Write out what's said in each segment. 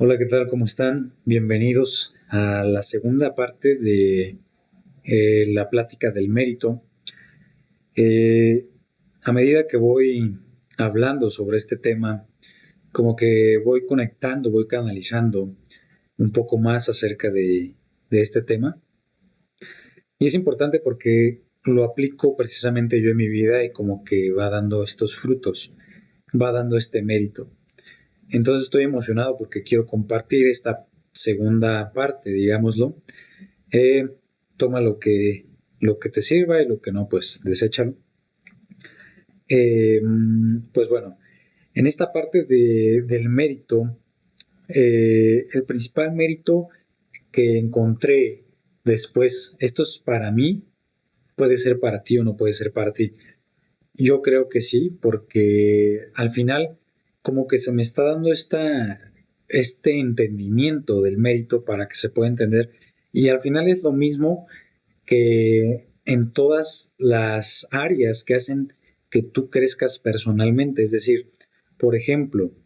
Hola, ¿qué tal? ¿Cómo están? Bienvenidos a la segunda parte de la plática del mérito. Eh, a medida que voy hablando sobre este tema, como que voy conectando, voy canalizando un poco más acerca de este tema. Y es importante porque lo aplico precisamente yo en mi vida y como que va dando estos frutos, va dando este mérito. Entonces estoy emocionado porque quiero compartir esta segunda parte, digámoslo. Eh, Toma lo que te sirva y lo que no, pues deséchalo. Eh, pues bueno, en esta parte del mérito, el principal mérito que encontré después, esto es para mí, puede ser para ti o no puede ser para ti. Yo creo que sí, porque al final como que se me está dando este entendimiento del mérito para que se pueda entender. Y al final es lo mismo que en todas las áreas que hacen que tú crezcas personalmente. Es decir, por ejemplo,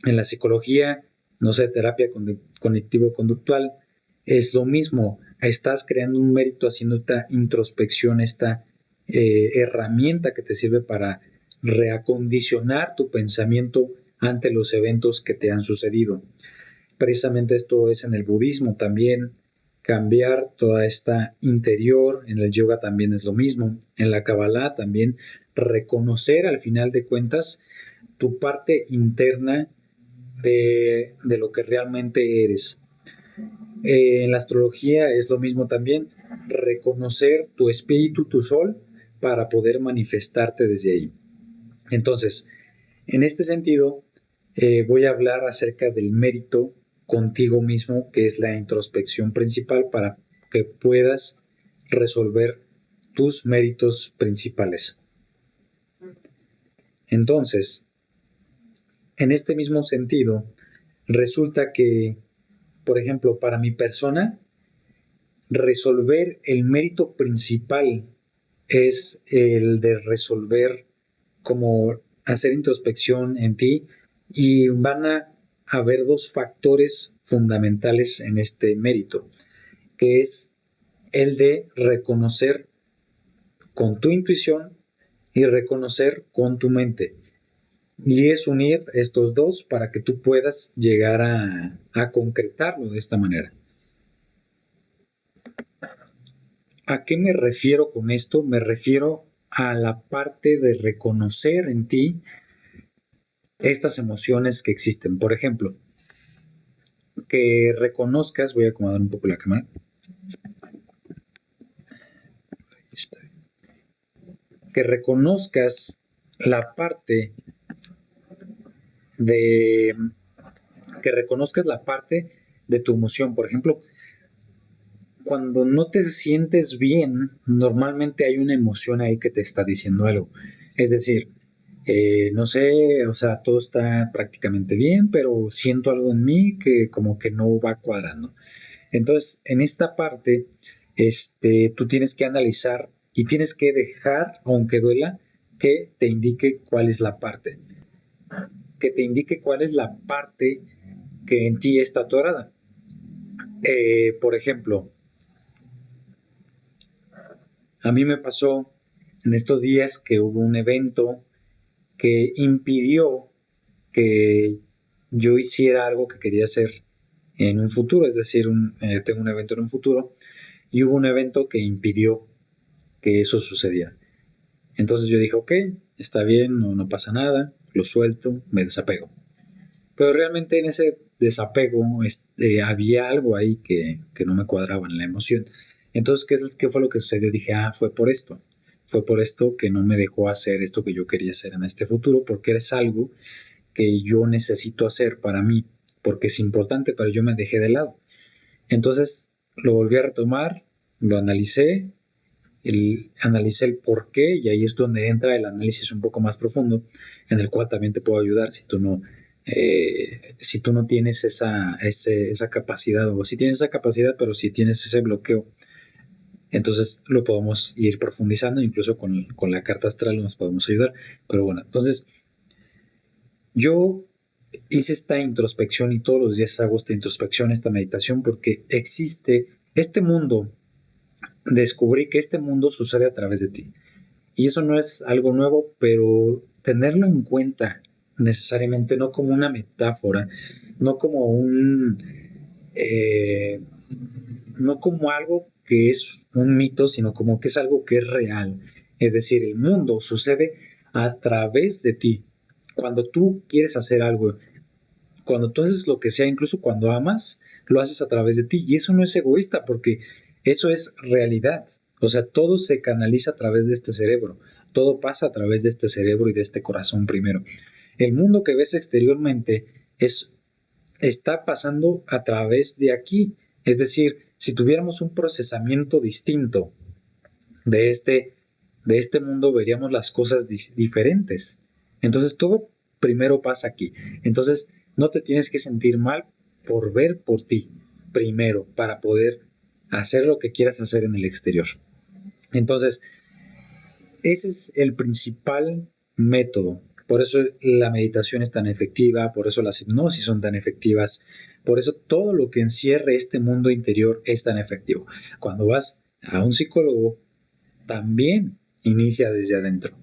en la psicología, no sé, terapia cognitivo-conductual, es lo mismo. Estás creando un mérito haciendo esta introspección, esta herramienta que te sirve para reacondicionar tu pensamiento ante los eventos que te han sucedido. Precisamente esto es en el budismo también, cambiar toda esta interior, en el yoga también es lo mismo, en la Kabbalah también, reconocer al final de cuentas tu parte interna de lo que realmente eres. En la astrología es lo mismo también, reconocer tu espíritu, tu sol, para poder manifestarte desde ahí. Entonces, en este sentido, voy a hablar acerca del mérito contigo mismo, que es la introspección principal para que puedas resolver tus méritos principales. Entonces, en este mismo sentido, resulta que, por ejemplo, para mi persona, resolver el mérito principal es el de resolver como hacer introspección en ti y van a haber dos factores fundamentales en este mérito, que es el de reconocer con tu intuición y reconocer con tu mente. Y es unir estos dos para que tú puedas llegar a concretarlo de esta manera. ¿A qué me refiero con esto? Me refiero a la parte de reconocer en ti estas emociones que existen. Por ejemplo, que reconozcas, voy a acomodar un poco la cámara, que reconozcas la parte de, que reconozcas la parte de tu emoción. Por ejemplo, cuando no te sientes bien, normalmente hay una emoción ahí que te está diciendo algo. Es decir, no sé, o sea, todo está prácticamente bien, pero siento algo en mí que como que no va cuadrando. Entonces, en esta parte, tú tienes que analizar y tienes que dejar, aunque duela, que te indique cuál es la parte, que te indique cuál es la parte que en ti está atorada. Por ejemplo, a mí me pasó en estos días que hubo un evento que impidió que yo hiciera algo que quería hacer en un futuro, es decir, tengo un evento en un futuro y hubo un evento que impidió que eso sucediera. Entonces yo dije, ok, está bien, no pasa nada, lo suelto, me desapego. Pero realmente en ese desapego había algo ahí que no me cuadraba en la emoción. Entonces, ¿qué fue lo que sucedió? Dije, fue por esto. Fue por esto que no me dejó hacer esto que yo quería hacer en este futuro, porque es algo que yo necesito hacer para mí, porque es importante, pero yo me dejé de lado. Entonces, lo volví a retomar, lo analicé el por qué y ahí es donde entra el análisis un poco más profundo, en el cual también te puedo ayudar si tú no tienes esa capacidad, o si tienes esa capacidad, pero si tienes ese bloqueo, entonces lo podemos ir profundizando, incluso con la carta astral nos podemos ayudar. Pero bueno, entonces yo hice esta introspección y todos los días hago esta introspección, esta meditación, porque existe este mundo. Descubrí que este mundo sucede a través de ti. Y eso no es algo nuevo, pero tenerlo en cuenta necesariamente, no como una metáfora, no como eh, no como algo que es un mito, sino como que es algo que es real. Es decir, el mundo sucede a través de ti. Cuando tú quieres hacer algo, cuando tú haces lo que sea, incluso cuando amas, lo haces a través de ti. Y eso no es egoísta, porque eso es realidad. O sea, todo se canaliza a través de este cerebro. Todo pasa a través de este cerebro y de este corazón primero. El mundo que ves exteriormente es, está pasando a través de aquí. Es decir, si tuviéramos un procesamiento distinto de de este mundo, veríamos las cosas diferentes. Entonces, todo primero pasa aquí. Entonces, no te tienes que sentir mal por ver por ti primero para poder hacer lo que quieras hacer en el exterior. Entonces, ese es el principal método. Por eso la meditación es tan efectiva, por eso las hipnosis son tan efectivas, por eso todo lo que encierre este mundo interior es tan efectivo. Cuando vas a un psicólogo, también inicia desde adentro.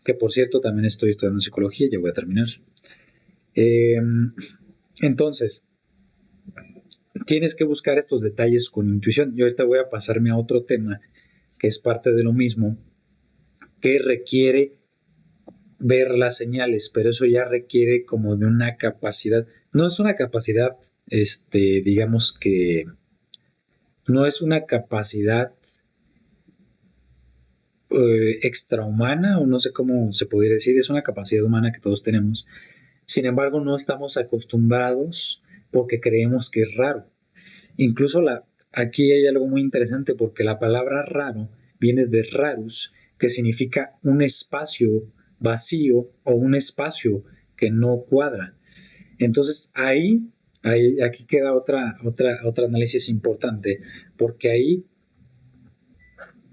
Que por cierto, también estoy estudiando psicología, ya voy a terminar. Eh, entonces, tienes que buscar estos detalles con intuición. Y ahorita voy a pasarme a otro tema que es parte de lo mismo, que requiere ver las señales, pero eso ya requiere como de una capacidad. No es una capacidad, digamos que no es una capacidad extrahumana, o no sé cómo se podría decir, es una capacidad humana que todos tenemos. Sin embargo, no estamos acostumbrados porque creemos que es raro. Incluso aquí hay algo muy interesante porque la palabra raro viene de rarus, que significa un espacio vacío o un espacio que no cuadra. Entonces aquí queda otro análisis importante, porque ahí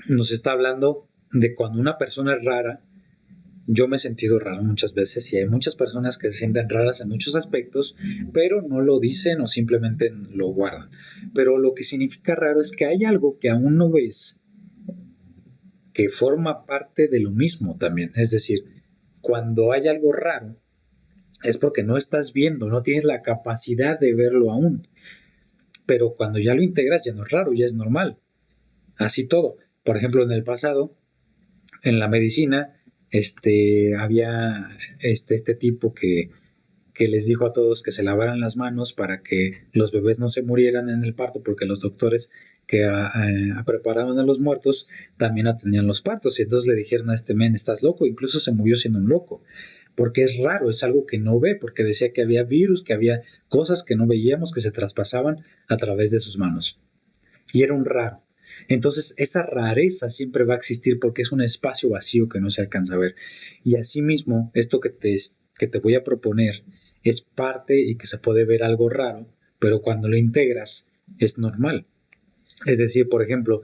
nos está hablando de cuando una persona es rara. Yo me he sentido raro muchas veces y hay muchas personas que se sienten raras en muchos aspectos, pero no lo dicen o simplemente lo guardan. Pero lo que significa raro es que hay algo que aún no ves que forma parte de lo mismo también. Es decir, cuando hay algo raro es porque no estás viendo, no tienes la capacidad de verlo aún. Pero cuando ya lo integras ya no es raro, ya es normal. Así todo. Por ejemplo, en el pasado, en la medicina, había este tipo que les dijo a todos que se lavaran las manos para que los bebés no se murieran en el parto, porque los doctores que preparaban a los muertos también atendían los partos. Y entonces le dijeron a este men, estás loco, incluso se murió siendo un loco, porque es raro, es algo que no ve, porque decía que había virus, que había cosas que no veíamos que se traspasaban a través de sus manos. Y era un raro. Entonces, esa rareza siempre va a existir porque es un espacio vacío que no se alcanza a ver. Y asimismo, esto que te voy a proponer es parte y que se puede ver algo raro, pero cuando lo integras es normal. Es decir, por ejemplo,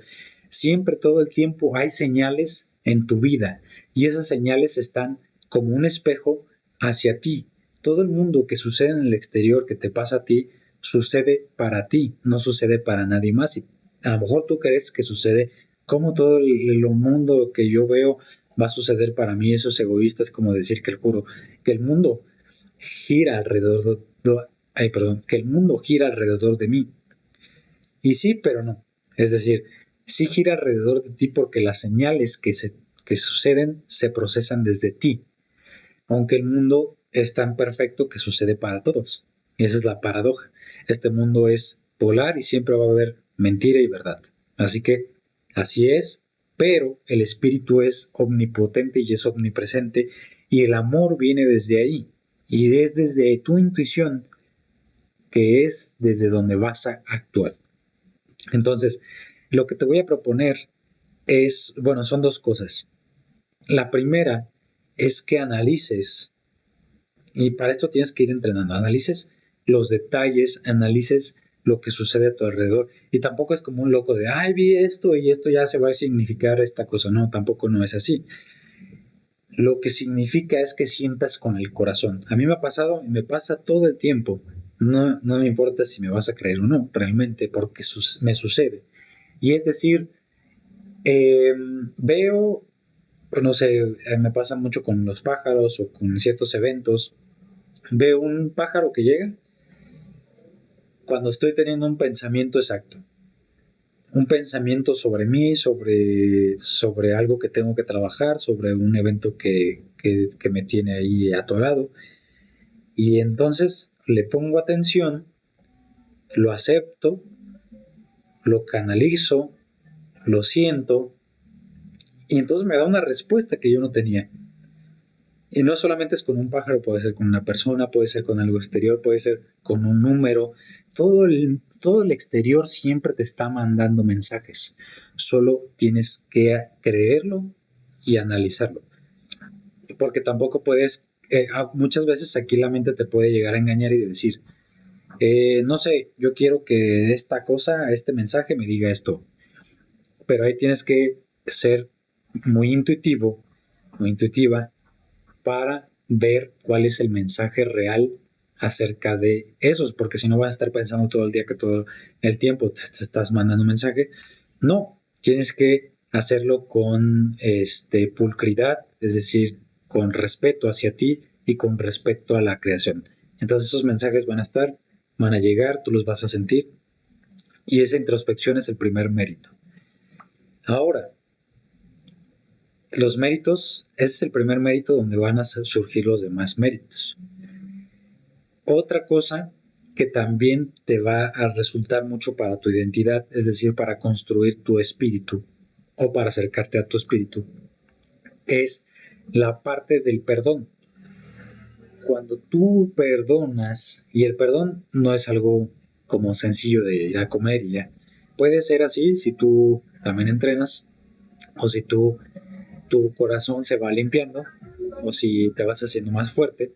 siempre todo el tiempo hay señales en tu vida y esas señales están como un espejo hacia ti. Todo el mundo que sucede en el exterior, que te pasa a ti, sucede para ti, no sucede para nadie más. Y a lo mejor tú crees que sucede como todo el mundo que yo veo va a suceder para mí. Eso es egoísta, es como decir que el mundo gira que el mundo gira alrededor de mí. Y sí, pero no. Es decir, sí gira alrededor de ti porque las señales que suceden se procesan desde ti, aunque el mundo es tan perfecto que sucede para todos. Y esa es la paradoja. Este mundo es polar y siempre va a haber mentira y verdad. Así que así es, pero el espíritu es omnipotente y es omnipresente y el amor viene desde ahí. Y es desde tu intuición que es desde donde vas a actuar. Entonces, lo que te voy a proponer es, bueno, son dos cosas. La primera es que analices, y para esto tienes que ir entrenando, analices los detalles, analices lo que sucede a tu alrededor. Y tampoco es como un loco de, ay, vi esto y esto ya se va a significar esta cosa. No, tampoco no es así. lo que significa es que sientas con el corazón. A mí me ha pasado y me pasa todo el tiempo. No me importa si me vas a creer o no, realmente, porque me sucede. Y es decir, veo, no sé, me pasa mucho con los pájaros o con ciertos eventos. Veo un pájaro que llega cuando estoy teniendo un pensamiento exacto. Un pensamiento sobre mí, sobre algo que tengo que trabajar, sobre un evento que me tiene ahí atorado. Y entonces le pongo atención, lo acepto, lo canalizo, lo siento, y entonces me da una respuesta que yo no tenía. Y no solamente es con un pájaro, puede ser con una persona, puede ser con algo exterior, puede ser con un número. Todo el exterior siempre te está mandando mensajes. Solo tienes que creerlo y analizarlo. Porque tampoco puedes, muchas veces aquí la mente te puede llegar a engañar y decir, no sé, yo quiero que esta cosa, este mensaje me diga esto. Pero ahí tienes que ser muy intuitivo, muy intuitiva, para ver cuál es el mensaje real acerca de esos, porque si no vas a estar pensando todo el día que todo el tiempo te estás mandando un mensaje. No, tienes que hacerlo con pulcridad, es decir, con respeto hacia ti y con respeto a la creación. Entonces esos mensajes van a estar, van a llegar, tú los vas a sentir y esa introspección es el primer mérito. Ahora, los méritos, ese es el primer mérito donde van a surgir los demás méritos. Otra cosa que también te va a resultar mucho para tu identidad, es decir, para construir tu espíritu o para acercarte a tu espíritu, es la parte del perdón. Cuando tú perdonas, y el perdón no es algo como sencillo de ir a comer y ya, puede ser así si tú también entrenas o si tu corazón se va limpiando o si te vas haciendo más fuerte,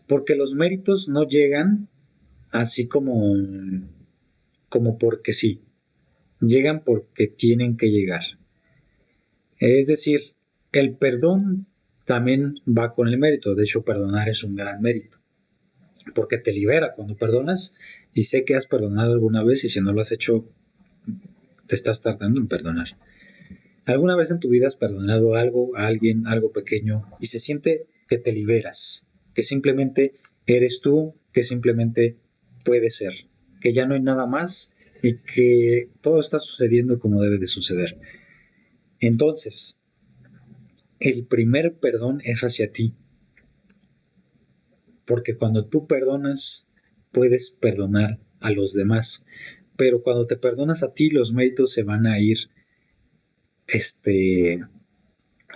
porque los méritos no llegan así como porque sí, llegan porque tienen que llegar. Es decir, el perdón también va con el mérito, de hecho perdonar es un gran mérito, porque te libera cuando perdonas y sé que has perdonado alguna vez y si no lo has hecho, te estás tardando en perdonar. ¿Alguna vez en tu vida has perdonado algo, a alguien, algo pequeño, y se siente que te liberas, que simplemente eres tú, que simplemente puedes ser, que ya no hay nada más y que todo está sucediendo como debe de suceder? Entonces, el primer perdón es hacia ti, porque cuando tú perdonas, puedes perdonar a los demás, pero cuando te perdonas a ti, los méritos este,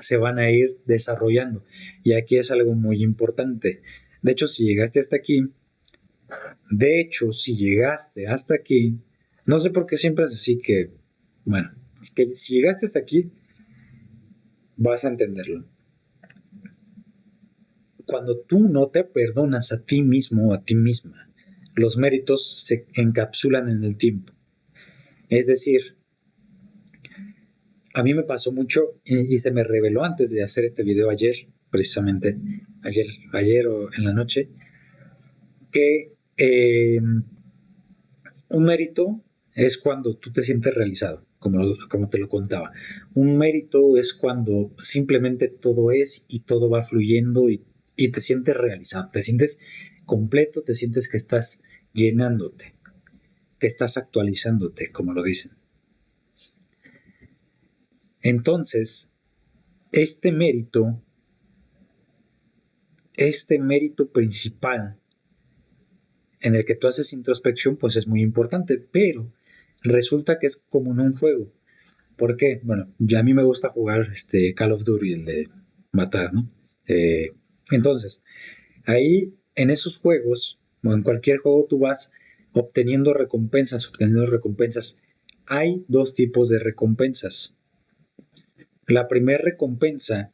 se van a ir desarrollando. Y aquí es algo muy importante. De hecho, si llegaste hasta aquí, no sé por qué siempre es así que, bueno, que si llegaste hasta aquí, vas a entenderlo. Cuando tú no te perdonas a ti mismo o a ti misma, los méritos se encapsulan en el tiempo. Es decir, a mí me pasó mucho y se me reveló antes de hacer este video ayer, precisamente, ayer o en la noche, que un mérito es cuando tú te sientes realizado, como te lo contaba. Un mérito es cuando simplemente todo es y todo va fluyendo y te sientes realizado, te sientes completo, te sientes que estás llenándote, que estás actualizándote, como lo dicen. Entonces, este mérito principal en el que tú haces introspección, pues es muy importante, pero resulta que es como en un juego. ¿Por qué? Bueno, ya a mí me gusta jugar Call of Duty, el de matar, ¿no? Eh, entonces, ahí en esos juegos, o en cualquier juego, tú vas obteniendo recompensas. Hay dos tipos de recompensas. La primera recompensa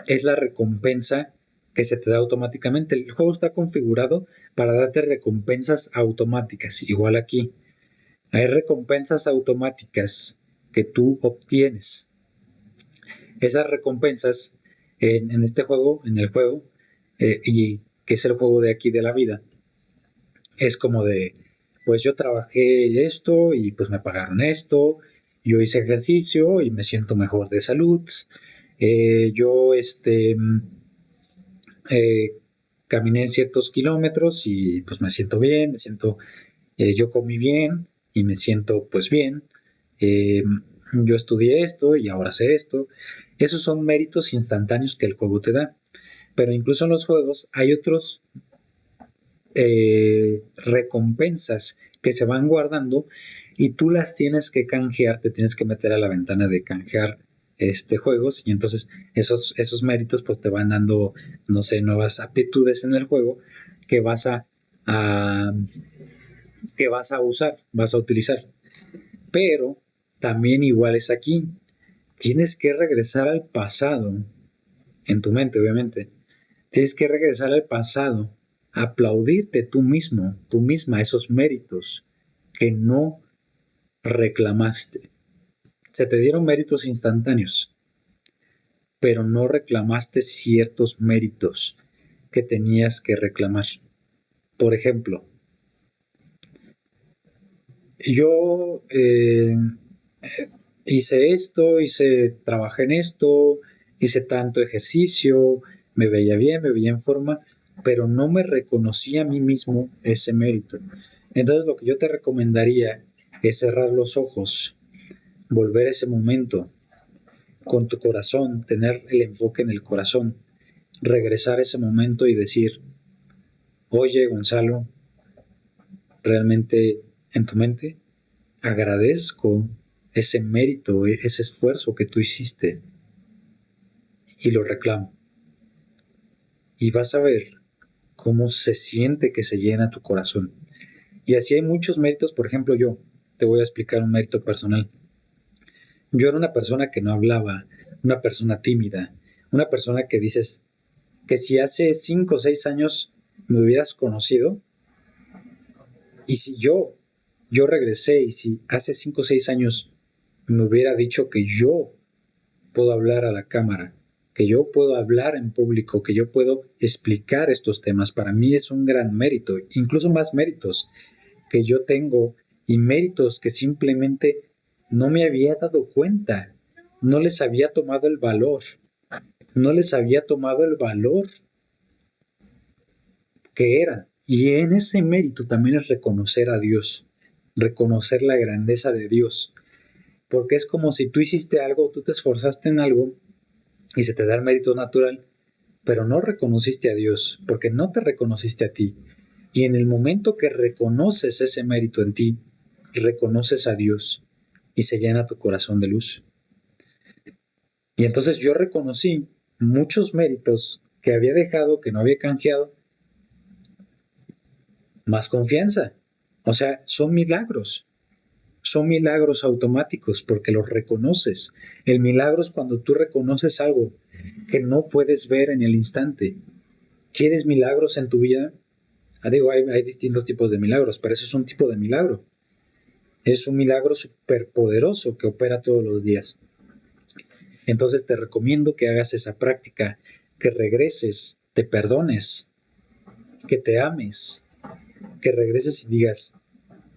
es la recompensa que se te da automáticamente. El juego está configurado para darte recompensas automáticas, igual aquí. Hay recompensas automáticas que tú obtienes. esas recompensas en este juego, en el juego, y que es el juego de aquí de la vida, es como de, pues yo trabajé esto y pues me pagaron esto, yo hice ejercicio y me siento mejor de salud, yo eh, caminé ciertos kilómetros y pues me siento bien, yo comí bien y me siento pues bien, eh, yo estudié esto y ahora sé esto. Esos son méritos instantáneos que el juego te da. Pero incluso en los juegos hay otros recompensas que se van guardando y tú las tienes que canjear, te tienes que meter a la ventana de canjear juegos y entonces esos méritos pues te van dando, no sé, nuevas aptitudes en el juego que a que vas a usar, vas a utilizar. Pero también igual es aquí, tienes que regresar al pasado, en tu mente obviamente, tienes que regresar al pasado, aplaudirte tú mismo, tú misma, esos méritos que no reclamaste. Se te dieron méritos instantáneos, pero no reclamaste ciertos méritos que tenías que reclamar. Por ejemplo, yo trabajé en esto, hice tanto ejercicio, me veía bien, me veía en forma, pero no me reconocí a mí mismo ese mérito. Entonces lo que yo te recomendaría es cerrar los ojos, volver a ese momento con tu corazón, tener el enfoque en el corazón, regresar a ese momento y decir, oye Gonzalo, realmente en tu mente agradezco ese mérito, ese esfuerzo que tú hiciste y lo reclamo. Y vas a ver cómo se siente que se llena tu corazón. Y así hay muchos méritos, por ejemplo, yo te voy a explicar un mérito personal. Yo era una persona que no hablaba, una persona tímida, una persona que dices que si hace 5 o 6 años me hubieras conocido y si yo regresé y si hace 5 o 6 años me hubiera dicho que yo puedo hablar a la cámara, que yo puedo hablar en público, que yo puedo explicar estos temas, para mí es un gran mérito, incluso más méritos que yo tengo y méritos que simplemente no me había dado cuenta, no les había tomado el valor, no les había tomado el valor que eran. Y en ese mérito también es reconocer a Dios, reconocer la grandeza de Dios, porque es como si tú hiciste algo, tú te esforzaste en algo y se te da el mérito natural, pero no reconociste a Dios, porque no te reconociste a ti. Y en el momento que reconoces ese mérito en ti, reconoces a Dios y se llena tu corazón de luz. Y entonces yo reconocí muchos méritos que había dejado, que no había canjeado, más confianza. O sea, son milagros automáticos porque los reconoces. El milagro es cuando tú reconoces algo que no puedes ver en el instante. ¿Quieres milagros en tu vida? Digo, hay distintos tipos de milagros, pero eso es un tipo de milagro. Es un milagro superpoderoso que opera todos los días. Entonces te recomiendo que hagas esa práctica, que regreses, te perdones, que te ames, que regreses y digas,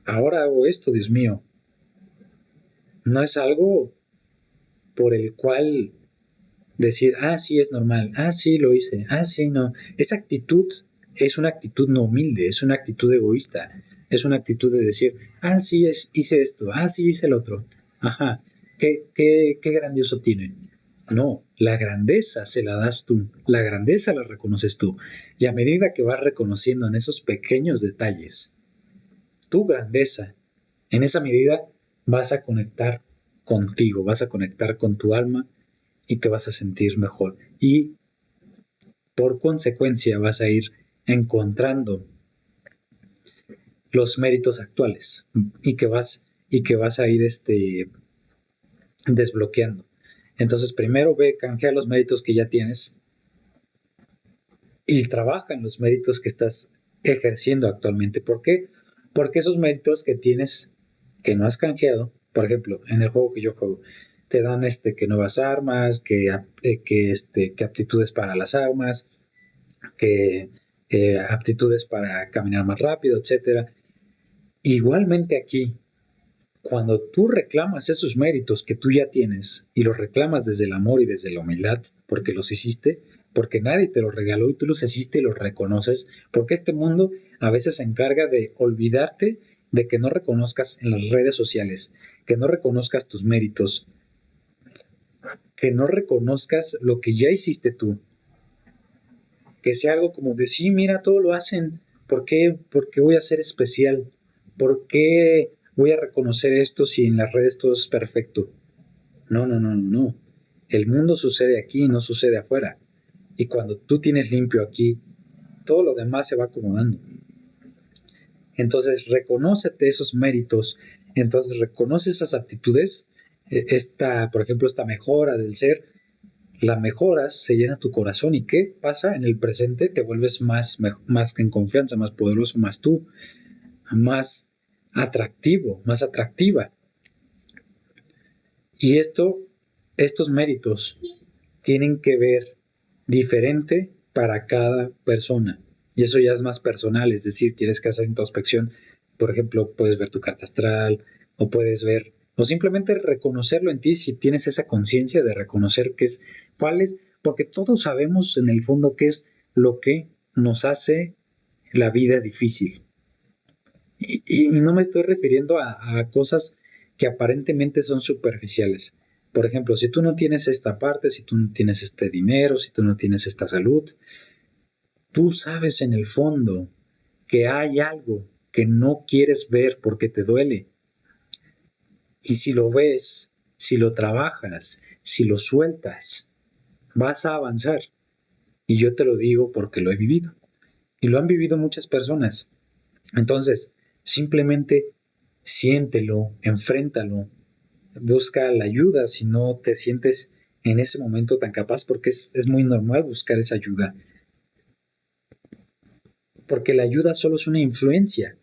ahora hago esto, Dios mío. No es algo por el cual decir, sí, es normal, sí, lo hice, sí, no. Esa actitud es una actitud no humilde, es una actitud egoísta, es una actitud de decir, sí, hice esto, sí, hice el otro. Ajá, qué grandioso tiene. No, la grandeza se la das tú, la grandeza la reconoces tú. Y a medida que vas reconociendo en esos pequeños detalles tu grandeza, en esa medida vas a conectar contigo, vas a conectar con tu alma y te vas a sentir mejor. Y por consecuencia vas a ir encontrando los méritos actuales y que vas a ir desbloqueando. Entonces, primero canjea los méritos que ya tienes y trabaja en los méritos que estás ejerciendo actualmente. ¿Por qué? Porque esos méritos que tienes que no has canjeado, por ejemplo, en el juego que yo juego, te dan que nuevas armas, que aptitudes para las armas, que aptitudes para caminar más rápido, etcétera. Igualmente aquí, cuando tú reclamas esos méritos que tú ya tienes y los reclamas desde el amor y desde la humildad, porque los hiciste, porque nadie te los regaló y tú los hiciste y los reconoces, porque este mundo a veces se encarga de olvidarte de que no reconozcas en las redes sociales, que no reconozcas tus méritos, que no reconozcas lo que ya hiciste tú, que sea algo como de sí, mira, todo lo hacen, ¿por qué voy a ser especial? ¿Por qué voy a reconocer esto si en las redes todo es perfecto? No, no, no, no, no. El mundo sucede aquí, no sucede afuera. Y cuando tú tienes limpio aquí, todo lo demás se va acomodando. Entonces, reconócete esos méritos, entonces reconoce esas aptitudes, por ejemplo, esta mejora del ser, la mejoras, se llena tu corazón. ¿Y qué pasa? En el presente te vuelves más en confianza, más poderoso, más tú, más atractivo, más atractiva. Y estos méritos tienen que ver diferente para cada persona. Y eso ya es más personal, es decir, tienes que hacer introspección. Por ejemplo, puedes ver tu carta astral o puedes ver, o simplemente reconocerlo en ti si tienes esa conciencia de reconocer cuál es, porque todos sabemos en el fondo qué es lo que nos hace la vida difícil. Y no me estoy refiriendo a cosas que aparentemente son superficiales. Por ejemplo, si tú no tienes esta parte, si tú no tienes este dinero, si tú no tienes esta salud, tú sabes en el fondo que hay algo que no quieres ver porque te duele. Y si lo ves, si lo trabajas, si lo sueltas, vas a avanzar. Y yo te lo digo porque lo he vivido. Y lo han vivido muchas personas. Entonces, simplemente siéntelo, enfréntalo, busca la ayuda si no te sientes en ese momento tan capaz, porque es muy normal buscar esa ayuda, porque la ayuda solo es una influencia.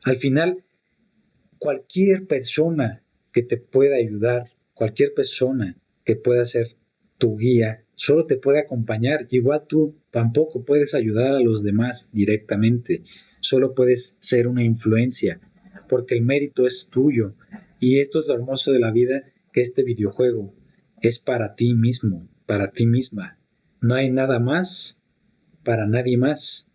Al final, cualquier persona que te pueda ayudar, cualquier persona que pueda ser tu guía, solo te puede acompañar. Igual tú tampoco puedes ayudar a los demás directamente, solo puedes ser una influencia, porque el mérito es tuyo. Y esto es lo hermoso de la vida, que este videojuego es para ti mismo, para ti misma. No hay nada más para nadie más.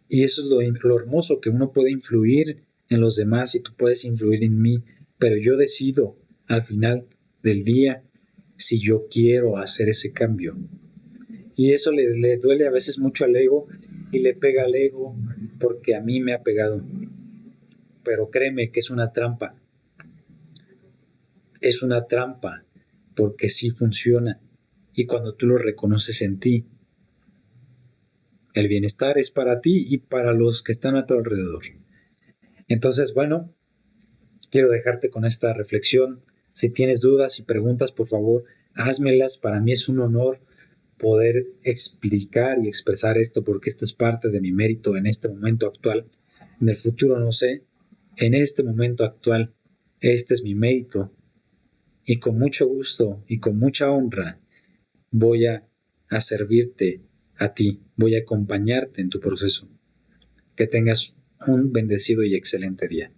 Y eso es lo hermoso, que uno puede influir en los demás y tú puedes influir en mí, pero yo decido al final del día si yo quiero hacer ese cambio. Y eso le duele a veces mucho al ego y le pega al ego porque a mí me ha pegado. Pero créeme que es una trampa. Es una trampa porque sí funciona. Y cuando tú lo reconoces en ti, el bienestar es para ti y para los que están a tu alrededor. Entonces, bueno, quiero dejarte con esta reflexión. Si tienes dudas y preguntas, por favor, házmelas. Para mí es un honor poder explicar y expresar esto, porque esto es parte de mi mérito en este momento actual. En el futuro no sé. En este momento actual, este es mi mérito. Y con mucho gusto y con mucha honra voy a servirte a ti. Voy a acompañarte en tu proceso. Que tengas un bendecido y excelente día.